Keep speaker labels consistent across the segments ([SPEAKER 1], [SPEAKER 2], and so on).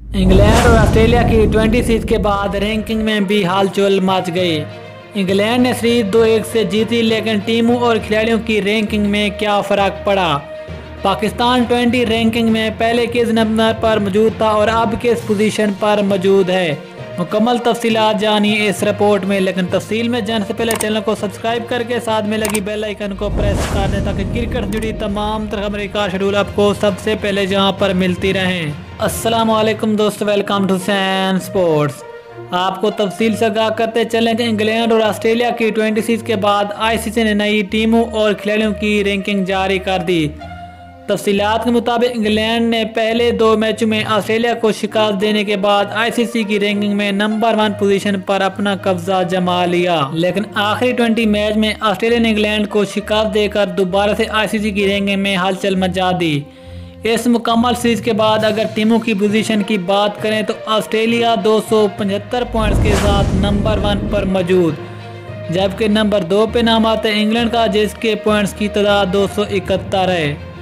[SPEAKER 1] England और Australia की 20 series के बाद रैंकिंग में भी हलचल मच गई। इंग्लैंड ने सीरीज 2-1 से जीती, लेकिन टीमों और खिलाड़ियों की रैंकिंग में क्या फर्क पड़ा। पाकिस्तान 20 रैंकिंग में पहले किस नंबर पर मौजूद था और अब किस पोजीशन पर मौजूद है। मुकम्मल तफसीलात जानिए इस रिपोर्ट में, लेकिन तफसील में जाने से पहले चैनल को सब्सक्राइब करके साथ में लगी बेल आइकन को प्रेस कर दें ताकि क्रिकेट से जुड़ी तमाम तरह खबरें का शेड्यूल आपको सबसे पहले जहां पर मिलती रहें। अस्सलाम वालेकुम दोस्तों, वेलकम टू सैन स्पोर्ट्स। आपको तफसील से आगाह करते चलें कि इंग्लैंड और ऑस्ट्रेलिया की 20 सीरीज के बाद आईसीसी ने नई टीमों और खिलाड़ियों की रैंकिंग जारी कर दी। तफसीलात के मुताबिक इंग्लैंड ने पहले 2 मैचों में ऑस्ट्रेलिया को शिकस्त देने के बाद आईसीसी की रैंकिंग में नंबर 1 पोजीशन पर अपना कब्जा जमा लिया, लेकिन आखिरी 20 मैच में ऑस्ट्रेलिया ने इंग्लैंड को शिकस्त देकर दोबारा से आईसीसी की रैंकिंग में हलचल मचा दी। इस मुकम्मल सीरीज के बाद अगर टीमों की पोजीशन की बात करें तो ऑस्ट्रेलिया 275 पॉइंट्स के साथ नंबर 1 पर मौजूद, जबकि नंबर 2 पे नाम आता है इंग्लैंड का, जिसके पॉइंट्स की तादाद 271 है।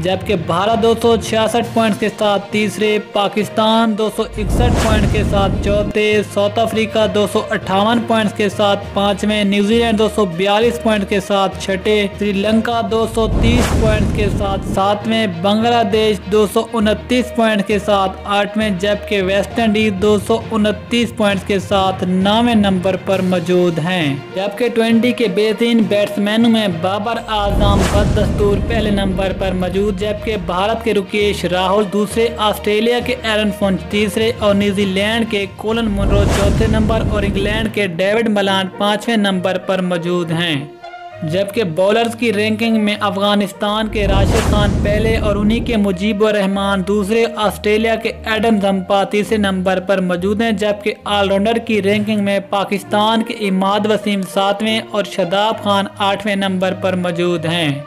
[SPEAKER 1] जबकि भारत 266 पॉइंट्स के साथ तीसरे, पाकिस्तान 261 पॉइंट के साथ चौथे, साउथ अफ्रीका 258 पॉइंट्स के साथ पांचवें, न्यूजीलैंड 242 पॉइंट के साथ छठे, श्रीलंका 230 पॉइंट के साथ सातवें, बांग्लादेश 229 पॉइंट के साथ आठवें, जबकि वेस्ट इंडीज 229 पॉइंट के साथ 9वें नंबर पर मौजूद हैं। जबकि 20 के बेहतरीन बैट्समैनों में बाबर आजम बदस्तूर पहले नंबर पर मौजूद, जबकि भारत के रुकेश राहुल दूसरे, ऑस्ट्रेलिया के एरन फिंच तीसरे और न्यूजीलैंड के कोलिन मुनरो चौथे नंबर और इंग्लैंड के डेविड मलान 5वें नंबर पर मौजूद हैं। जबकि बॉलर्स की रैंकिंग में अफगानिस्तान के राशिद खान पहले और उन्हीं के मुजीबुर रहमान दूसरे, ऑस्ट्रेलिया के एडम जम्पा तीसरे नंबर पर मौजूद हैं, जबकि ऑलराउंडर की रैंकिंग में पाकिस्तान के इमाद वसीम 7वें और शादाब खान 8वें नंबर पर मौजूद हैं।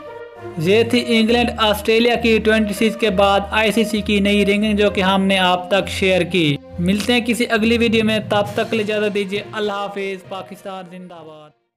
[SPEAKER 1] ये थी इंग्लैंड ऑस्ट्रेलिया की 20 सीरीज के बाद आईसीसी की नई रैंकिंग जो कि हमने आप तक शेयर की। मिलते हैं किसी अगली वीडियो में, तब तक के लिए इजाजत दीजिए। अल्लाह हाफिज। पाकिस्तान जिंदाबाद।